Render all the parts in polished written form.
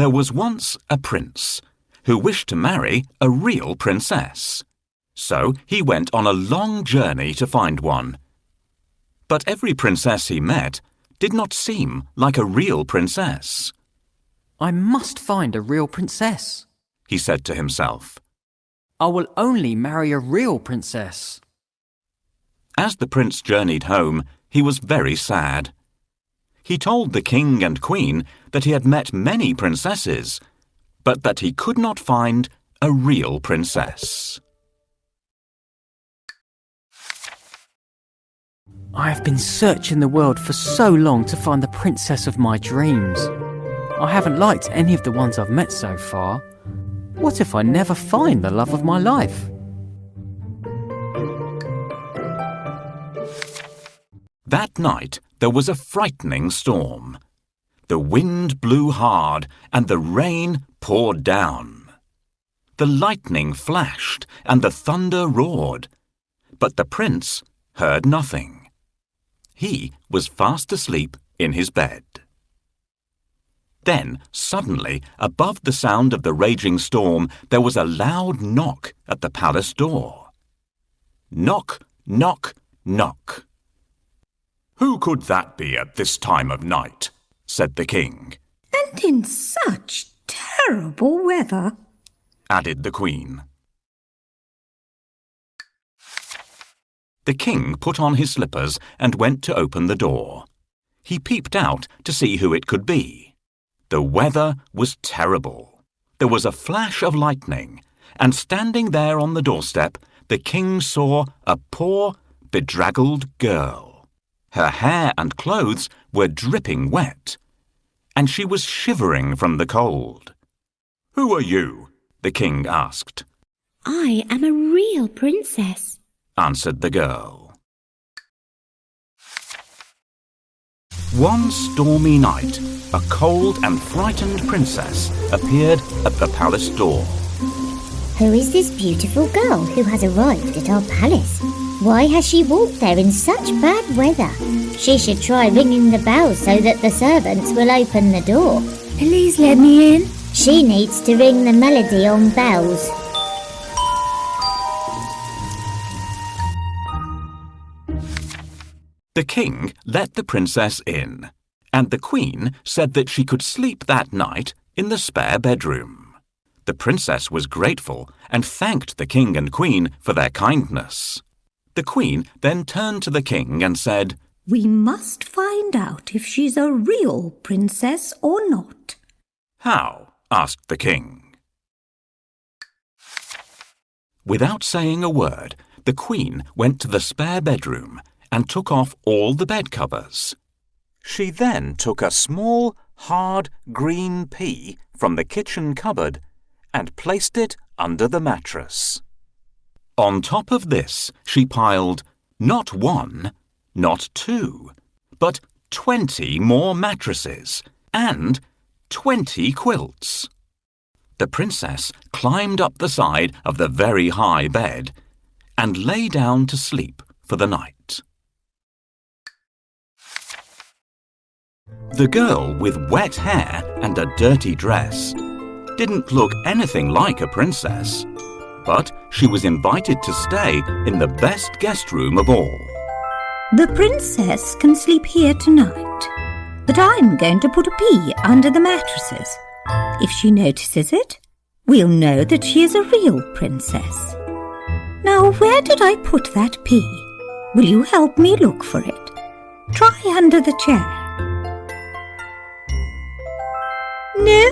There was once a prince who wished to marry a real princess. So he went on a long journey to find one. But every princess he met did not seem like a real princess. I must find a real princess, he said to himself. I will only marry a real princess. As the prince journeyed home, he was very sad. He told the king and queen that he had met many princesses, but that he could not find a real princess. I have been searching the world for so long to find the princess of my dreams. I haven't liked any of the ones I've met so far. What if I never find the love of my life? That night there was a frightening storm. The wind blew hard and the rain poured down. The lightning flashed and the thunder roared, but the prince heard nothing. He was fast asleep in his bed. Then, suddenly, above the sound of the raging storm, there was a loud knock at the palace door. Knock, knock, knock. "Who could that be at this time of night?" said the king. "And in such terrible weather," added the queen. The king put on his slippers and went to open the door. He peeped out to see who it could be. The weather was terrible. There was a flash of lightning, and standing there on the doorstep, the king saw a poor, bedraggled girl. Her hair and clothes were dripping wet, and she was shivering from the cold. "Who are you?" the king asked. "I am a real princess," answered the girl. One stormy night, a cold and frightened princess appeared at the palace door. "Who is this beautiful girl who has arrived at our palace? Why has she walked there in such bad weather? She should try ringing the bell so that the servants will open the door. "Please let me in." She needs to ring the melody on bells." The king let the princess in, and the queen said that she could sleep that night in the spare bedroom. The princess was grateful and thanked the king and queen for their kindness. The queen then turned to the king and said, "We must find out if she's a real princess or not." "How?" asked the king. Without saying a word, the queen went to the spare bedroom and took off all the bed covers. She then took a small, hard green pea from the kitchen cupboard and placed it under the mattress. On top of this, she piled not one, not two, but 20 more mattresses and 20 quilts. The princess climbed up the side of the very high bed and lay down to sleep for the night. The girl with wet hair and a dirty dress didn't look anything like a princess, but she was invited to stay in the best guest room of all. "The princess can sleep here tonight, but I'm going to put a pea under the mattresses. If she notices it, we'll know that she is a real princess. Now, where did I put that pea? Will you help me look for it? Try under the chair." "No,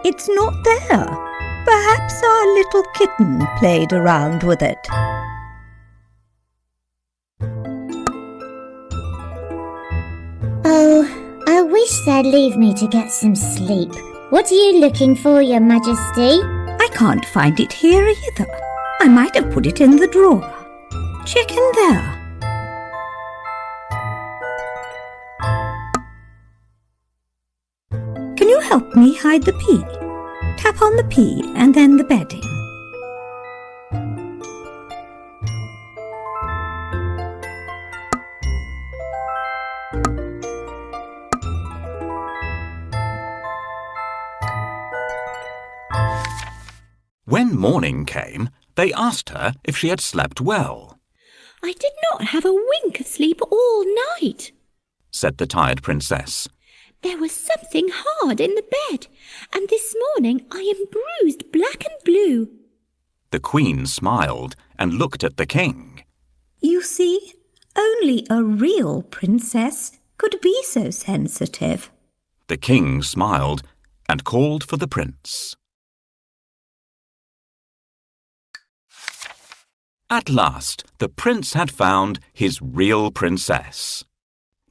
it's not there. Perhaps our little kitten played around with it." "Oh, I wish they'd leave me to get some sleep. What are you looking for, Your Majesty?" "I can't find it here either. I might have put it in the drawer. Check in there." "Can you help me hide the pea? Tap on the pea and then the bedding." When morning came, they asked her if she had slept well. I did not have a wink of sleep all night, said the tired princess. There was something hard in the bed, and this morning I am bruised black and blue. The queen smiled and looked at the king. You see, only a real princess could be so sensitive. The king smiled and called for the prince. At last, the prince had found his real princess.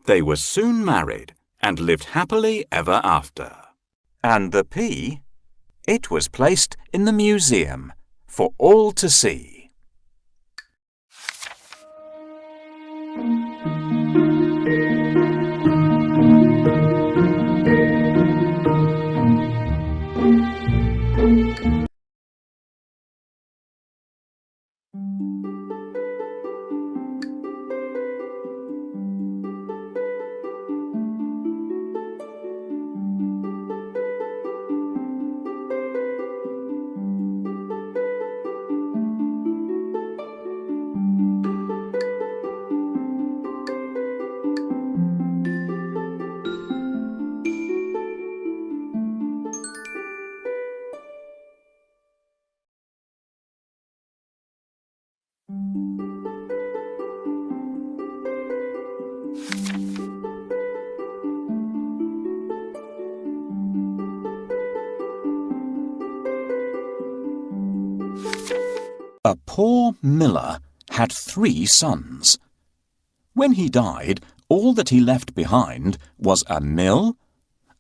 They were soon married and lived happily ever after. And the pea? It was placed in the museum for all to see. A poor miller had 3 sons. When he died, all that he left behind was a mill,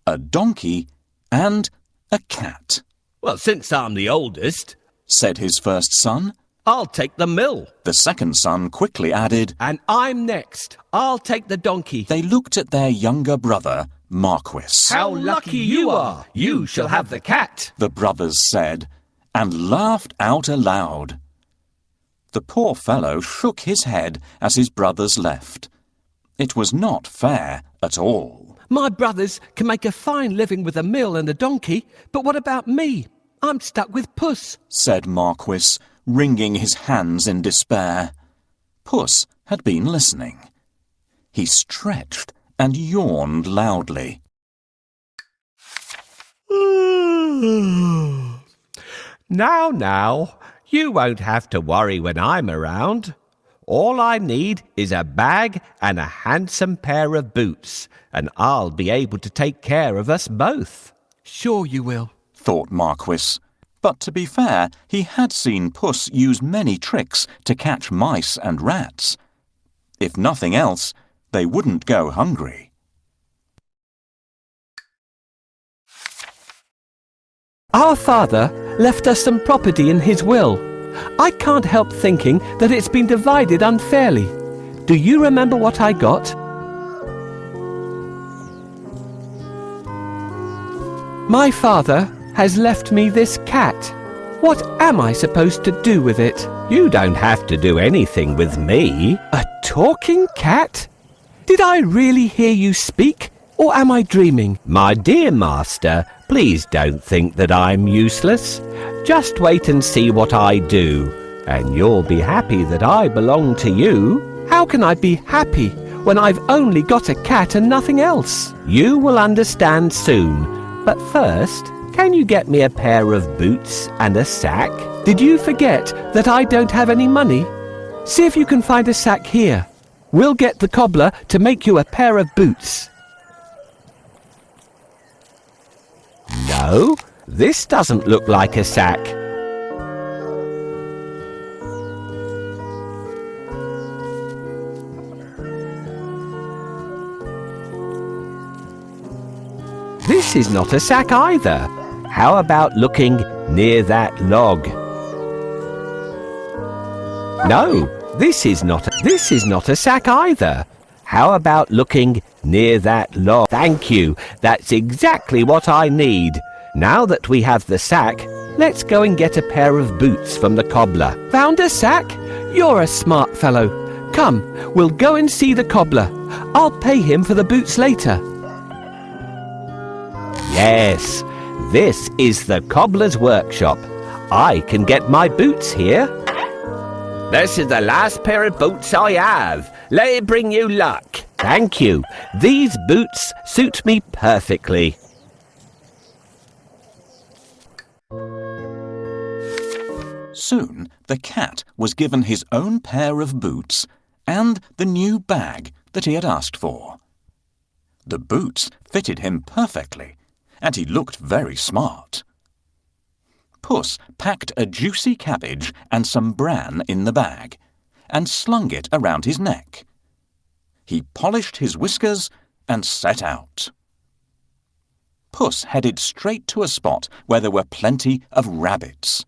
a donkey, and a cat. Well, since I'm the oldest, said his first son. I'll take the mill. The second son quickly added, And I'm next. I'll take the donkey. They looked at their younger brother, Marquis. How lucky you are! You shall have the cat. The brothers said, and laughed out aloud. The poor fellow shook his head as his brothers left. It was not fair at all. My brothers can make a fine living with a mill and a donkey, but what about me? I'm stuck with Puss, said Marquis, wringing his hands in despair. Puss had been listening. He stretched and yawned loudly. Now, you won't have to worry when I'm around. All I need is a bag and a handsome pair of boots, and I'll be able to take care of us both. Sure you will, thought Marquis. But to be fair, he had seen Puss use many tricks to catch mice and rats. If nothing else, they wouldn't go hungry. Our father left us some property in his will. I can't help thinking that it's been divided unfairly. Do you remember what I got? My father has left me this cat. What am I supposed to do with it? You don't have to do anything with me. A talking cat? Did I really hear you speak, or am I dreaming? My dear master, please don't think that I'm useless. Just wait and see what I do, and you'll be happy that I belong to you. How can I be happy when I've only got a cat and nothing else? You will understand soon, but first, can you get me a pair of boots and a sack? Did you forget that I don't have any money? See if you can find a sack here. We'll get the cobbler to make you a pair of boots. No, this doesn't look like a sack. This is not a sack either. How about looking near that log? No, this is not a sack either. How about looking near that log? Thank you. That's exactly what I need. Now that we have the sack, let's go and get a pair of boots from the cobbler. Found a sack? You're a smart fellow. Come, we'll go and see the cobbler. I'll pay him for the boots later. Yes, this is the cobbler's workshop. I can get my boots here. This is the last pair of boots I have. Let it bring you luck. Thank you. These boots suit me perfectly. Soon the cat was given his own pair of boots and the new bag that he had asked for. The boots fitted him perfectly, and he looked very smart. Puss packed a juicy cabbage and some bran in the bag, and slung it around his neck. He polished his whiskers and set out. Puss headed straight to a spot where there were plenty of rabbits.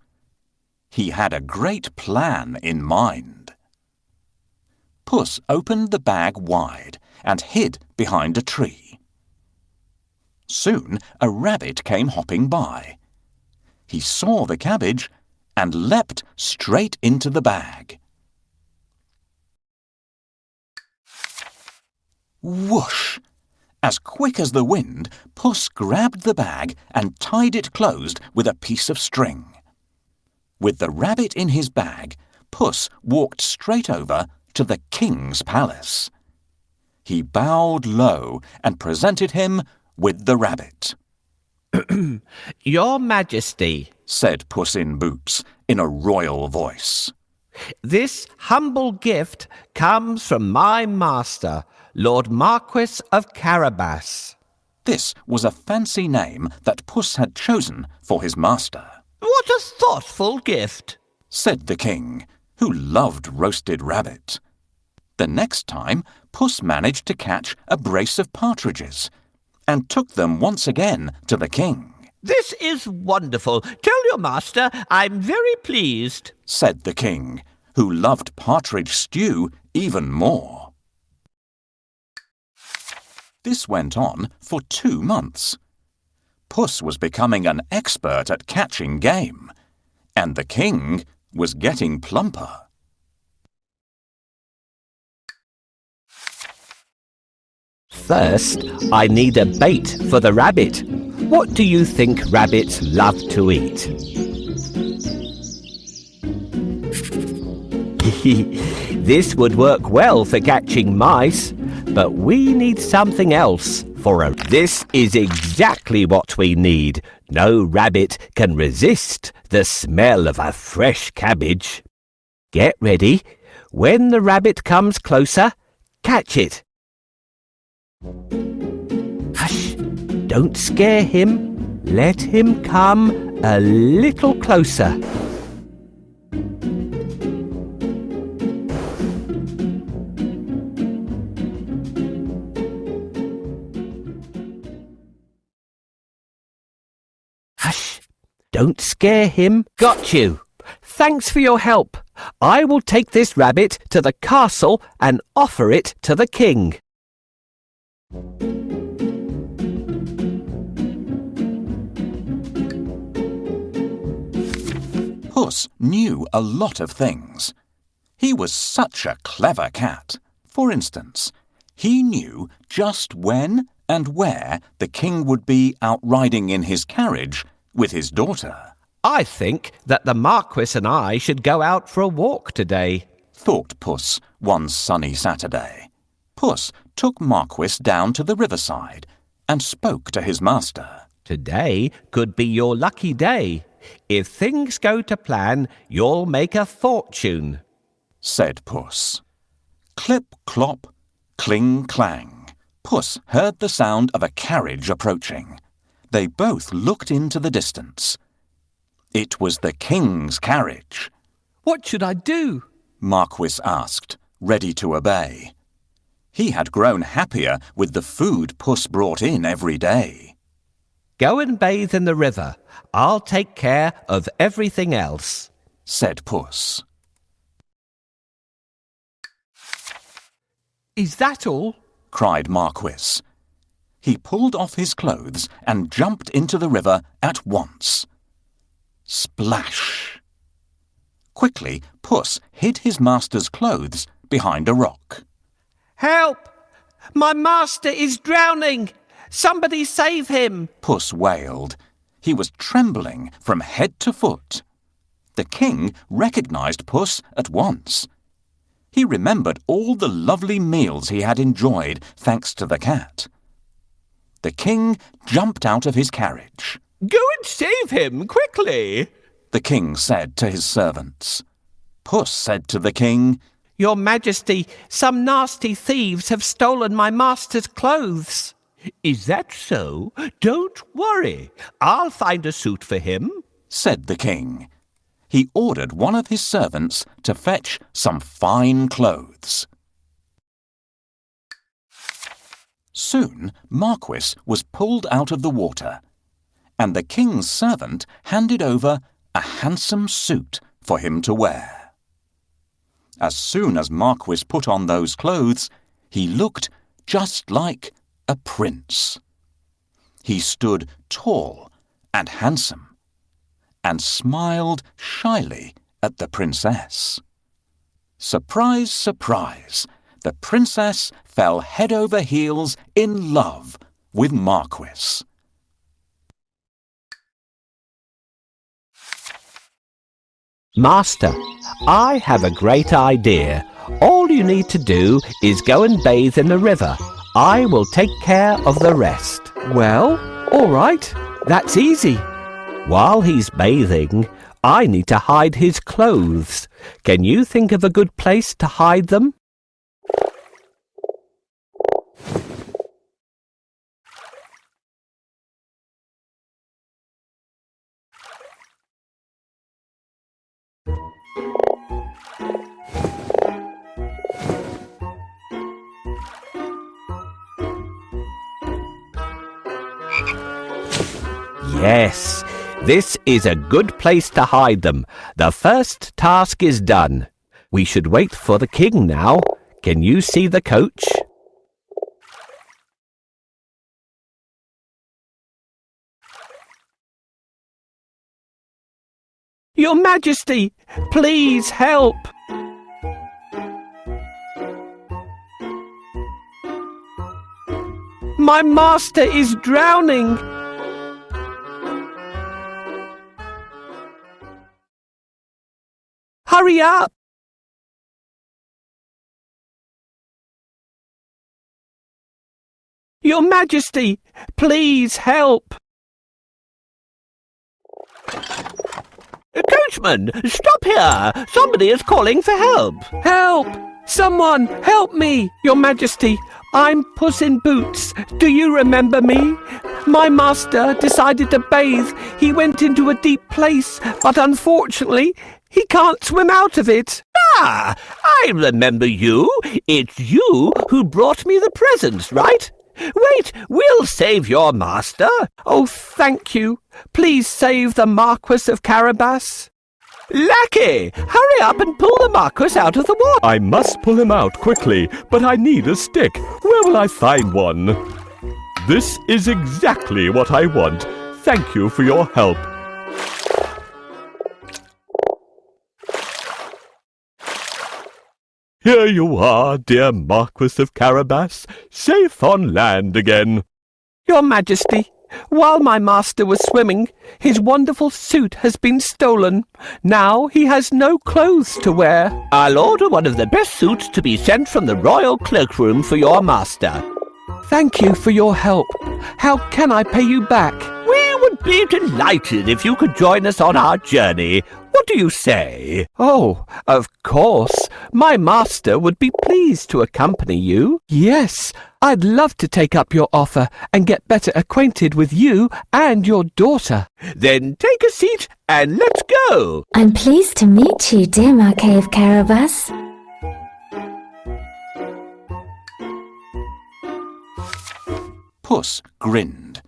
He had a great plan in mind. Puss opened the bag wide and hid behind a tree. Soon a rabbit came hopping by. He saw the cabbage and leapt straight into the bag. Whoosh! As quick as the wind, Puss grabbed the bag and tied it closed with a piece of string. With the rabbit in his bag, Puss walked straight over to the king's palace. He bowed low and presented him with the rabbit. Your Majesty, said Puss in Boots in a royal voice. This humble gift comes from my master, Lord Marquis of Carabas. This was a fancy name that Puss had chosen for his master. What a thoughtful gift, said the king, who loved roasted rabbit. The next time, Puss managed to catch a brace of partridges and took them once again to the king. This is wonderful. Tell your master I'm very pleased, said the king, who loved partridge stew even more. This went on for 2 months. Puss was becoming an expert at catching game, and the king was getting plumper. First, I need a bait for the rabbit. What do you think rabbits love to eat? This would work well for catching mice, but we need something else for a... This is exactly what we need. No rabbit can resist the smell of a fresh cabbage. Get ready. When the rabbit comes closer, catch it. Hush! Don't scare him. Let him come a little closer. Hush! Don't scare him. Got you. Thanks for your help. I will take this rabbit to the castle and offer it to the king. Puss knew a lot of things. He was such a clever cat. For instance, he knew just when and where the king would be out riding in his carriage with his daughter. I think that the Marquis and I should go out for a walk today, thought Puss one sunny Saturday. Puss took Marquis down to the riverside and spoke to his master. Today could be your lucky day. If things go to plan, you'll make a fortune, said Puss. Clip, clop, cling, clang. Puss heard the sound of a carriage approaching. They both looked into the distance. It was the king's carriage. What should I do? Marquis asked, ready to obey. He had grown happier with the food Puss brought in every day. Go and bathe in the river. I'll take care of everything else, said Puss. Is that all? Cried Marquis. He pulled off his clothes and jumped into the river at once. Splash! Quickly, Puss hid his master's clothes behind a rock. Help! My master is drowning! Somebody save him! Puss wailed. He was trembling from head to foot. The king recognized Puss at once. He remembered all the lovely meals he had enjoyed thanks to the cat. The king jumped out of his carriage. Go and save him, quickly, the king said to his servants. Puss said to the king, Your Majesty, some nasty thieves have stolen my master's clothes. Is that so? Don't worry. I'll find a suit for him, said the king. He ordered one of his servants to fetch some fine clothes. Soon Marquis was pulled out of the water, and the king's servant handed over a handsome suit for him to wear. As soon as Marquis put on those clothes, he looked just like a prince. He stood tall and handsome, and smiled shyly at the princess. Surprise, surprise, the princess fell head over heels in love with Marquis. Master, I have a great idea. All you need to do is go and bathe in the river. I will take care of the rest. Well, all right. That's easy. While he's bathing, I need to hide his clothes. Can you think of a good place to hide them? Yes, this is a good place to hide them. The first task is done. We should wait for the king now. Can you see the coach? Your Majesty, please help! My master is drowning! Hurry up! Your Majesty, please help! Coachman, stop here! Somebody is calling for help! Help! Someone, help me! Your Majesty, I'm Puss in Boots. Do you remember me? My master decided to bathe. He went into a deep place, but unfortunately, he can't swim out of it. Ah, I remember you. It's you who brought me the presents, right? Wait, we'll save your master. Oh, thank you. Please save the Marquis of Carabas. Lackey, hurry up and pull the Marquis out of the water. I must pull him out quickly, but I need a stick. Where will I find one? This is exactly what I want. Thank you for your help. Here you are, dear Marquis of Carabas, safe on land again. Your Majesty, while my master was swimming, his wonderful suit has been stolen. Now he has no clothes to wear. I'll order one of the best suits to be sent from the royal cloakroom for your master. Thank you for your help. How can I pay you back? We would be delighted if you could join us on our journey. What do you say? Oh, of course. My master would be pleased to accompany you. Yes, I'd love to take up your offer and get better acquainted with you and your daughter. Then take a seat and let's go. I'm pleased to meet you, dear Marquis of Carabas. Puss grinned.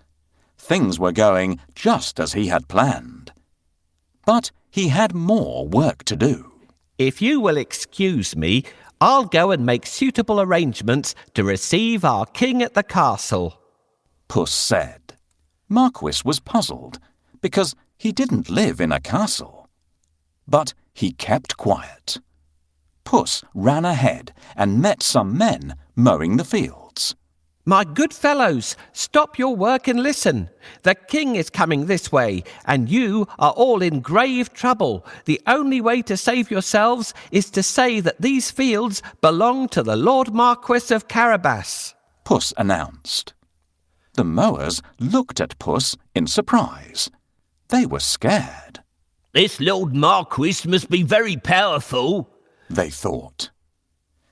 Things were going just as he had planned. But he had more work to do. If you will excuse me, I'll go and make suitable arrangements to receive our king at the castle, Puss said. Marquis was puzzled because he didn't live in a castle. But he kept quiet. Puss ran ahead and met some men mowing the fields. My good fellows, stop your work and listen. The king is coming this way, and you are all in grave trouble. The only way to save yourselves is to say that these fields belong to the Lord Marquis of Carabas. Puss announced. The mowers looked at Puss in surprise. They were scared. This Lord Marquis must be very powerful, they thought.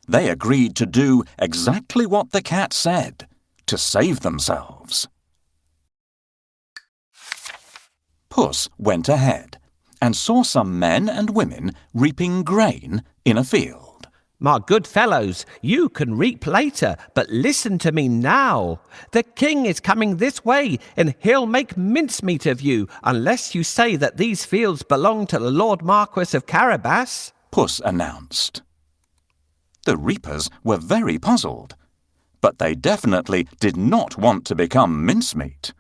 They agreed to do exactly what the cat said, to save themselves. Puss went ahead and saw some men and women reaping grain in a field. My good fellows, you can reap later, but listen to me now. The king is coming this way, and he'll make mincemeat of you unless you say that these fields belong to the Lord Marquis of Carabas, Puss announced. The reapers were very puzzled, but they definitely did not want to become mincemeat.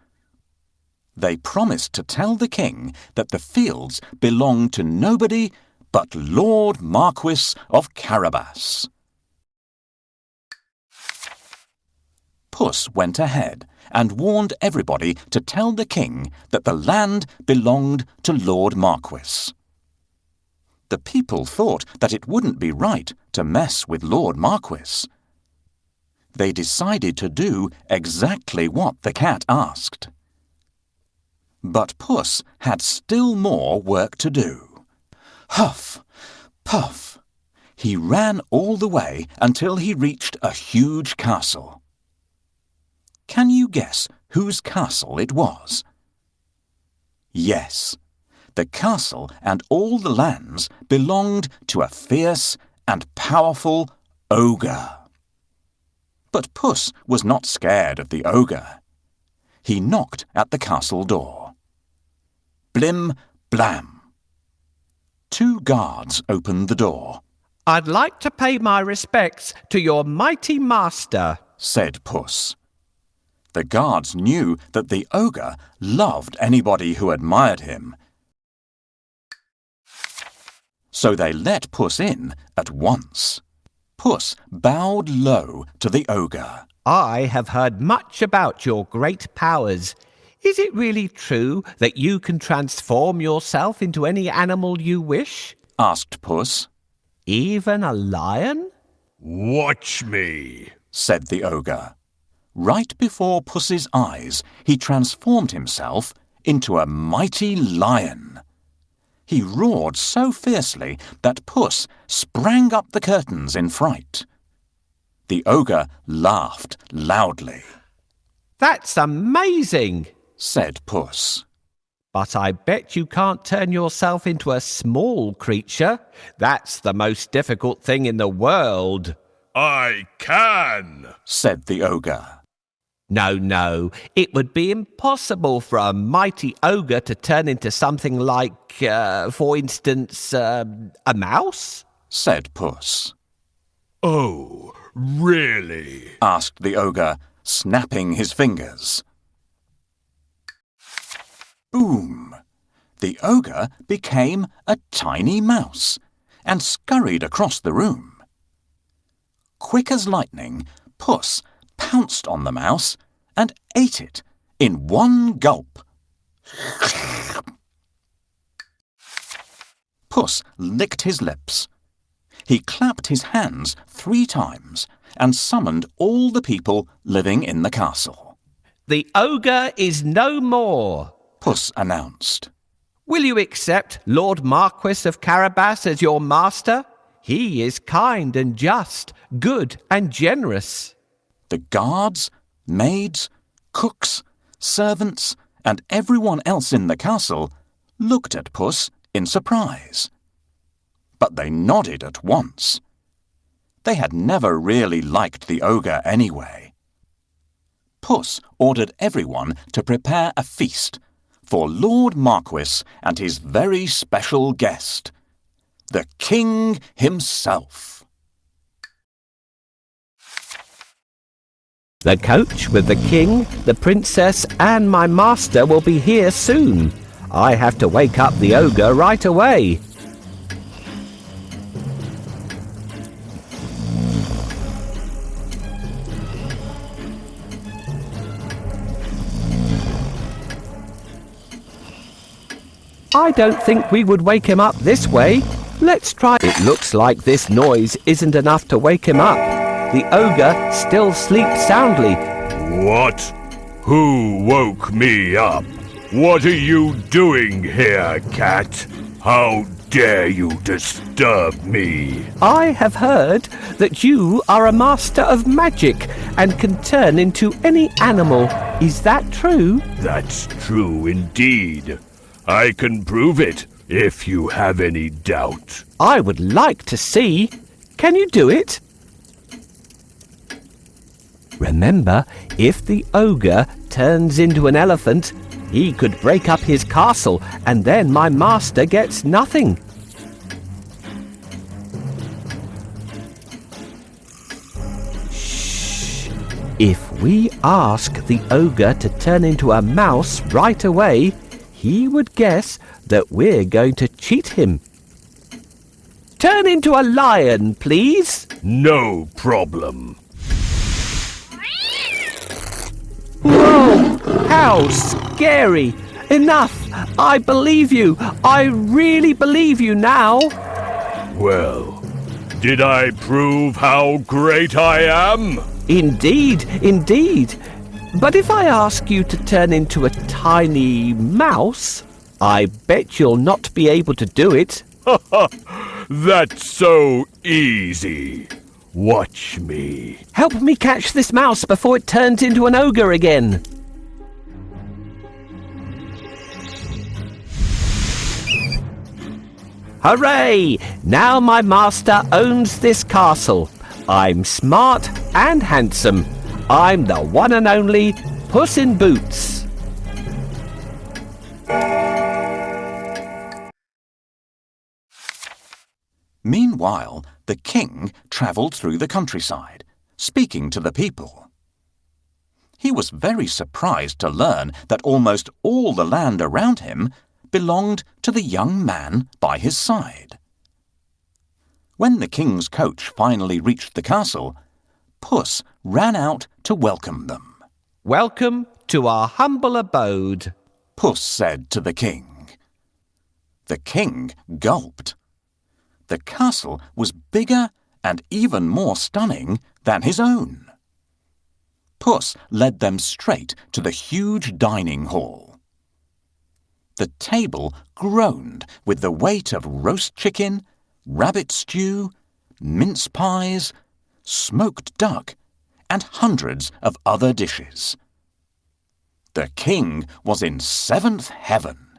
They promised to tell the king that the fields belonged to nobody but Lord Marquis of Carabas. Puss went ahead and warned everybody to tell the king that the land belonged to Lord Marquis. The people thought that it wouldn't be right to mess with Lord Marquis. They decided to do exactly what the cat asked. But Puss had still more work to do. Huff, puff. He ran all the way until he reached a huge castle. Can you guess whose castle it was? Yes. The castle and all the lands belonged to a fierce and powerful ogre. But Puss was not scared of the ogre. He knocked at the castle door. Blim, blam. 2 guards opened the door. I'd like to pay my respects to your mighty master, said Puss. The guards knew that the ogre loved anybody who admired him, so they let Puss in at once. Puss bowed low to the ogre. I have heard much about your great powers. Is it really true that you can transform yourself into any animal you wish? Asked Puss. Even a lion? Watch me, said the ogre. Right before Puss's eyes, he transformed himself into a mighty lion. He roared so fiercely that Puss sprang up the curtains in fright. The ogre laughed loudly. That's amazing, said Puss. But I bet you can't turn yourself into a small creature. That's the most difficult thing in the world. I can, said the ogre. No, it would be impossible for a mighty ogre to turn into something like, for instance, a mouse? Said Puss. Oh, really? Asked the ogre, snapping his fingers. Boom! The ogre became a tiny mouse and scurried across the room. Quick as lightning, Puss pounced on the mouse and ate it in one gulp. Puss licked his lips. He clapped his hands 3 times and summoned all the people living in the castle. The ogre is no more, Puss announced. Will you accept Lord Marquis of Carabas as your master? He is kind and just, good and generous. The guards, maids, cooks, servants, and everyone else in the castle looked at Puss in surprise. But they nodded at once. They had never really liked the ogre anyway. Puss ordered everyone to prepare a feast for Lord Marquis and his very special guest, the king himself. The coach with the king, the princess, and my master will be here soon. I have to wake up the ogre right away. I don't think we would wake him up this way. Let's try. It looks like this noise isn't enough to wake him up. The ogre still sleeps soundly. What? Who woke me up? What are you doing here, cat? How dare you disturb me? I have heard that you are a master of magic and can turn into any animal. Is that true? That's true indeed. I can prove it if you have any doubt. I would like to see. Can you do it? Remember, if the ogre turns into an elephant, he could break up his castle, and then my master gets nothing. Shh. If we ask the ogre to turn into a mouse right away, he would guess that we're going to cheat him. Turn into a lion, please. No problem. Whoa! How scary! Enough! I believe you! I really believe you now! Well, did I prove how great I am? Indeed, indeed. But if I ask you to turn into a tiny mouse, I bet you'll not be able to do it. That's so easy. Watch me. Help me catch this mouse before it turns into an ogre again. Hooray! Now my master owns this castle. I'm smart and handsome. I'm the one and only Puss in Boots. Meanwhile, the king travelled through the countryside, speaking to the people. He was very surprised to learn that almost all the land around him belonged to the young man by his side. When the king's coach finally reached the castle, Puss ran out to welcome them. Welcome to our humble abode, Puss said to the king. The king gulped. The castle was bigger and even more stunning than his own. Puss led them straight to the huge dining hall. The table groaned with the weight of roast chicken, rabbit stew, mince pies, smoked duck, and hundreds of other dishes. The king was in seventh heaven.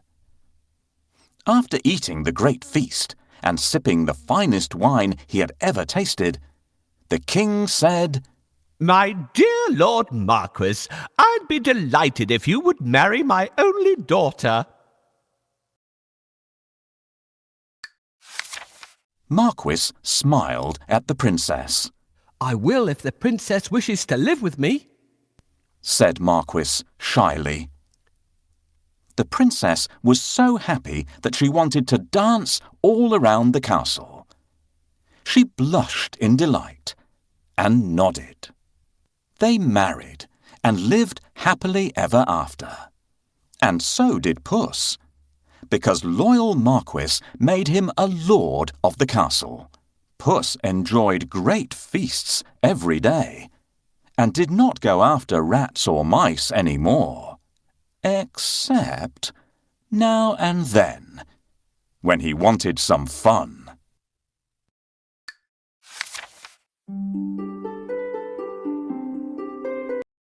After eating the great feast and sipping the finest wine he had ever tasted, the king said, My dear Lord Marquis, I'd be delighted if you would marry my only daughter. Marquis smiled at the princess. I will if the princess wishes to live with me, said Marquis shyly. The princess was so happy that she wanted to dance all around the castle. She blushed in delight and nodded. They married and lived happily ever after. And so did Puss, because loyal Marquis made him a lord of the castle. Puss enjoyed great feasts every day and did not go after rats or mice any more, except now and then, when he wanted some fun.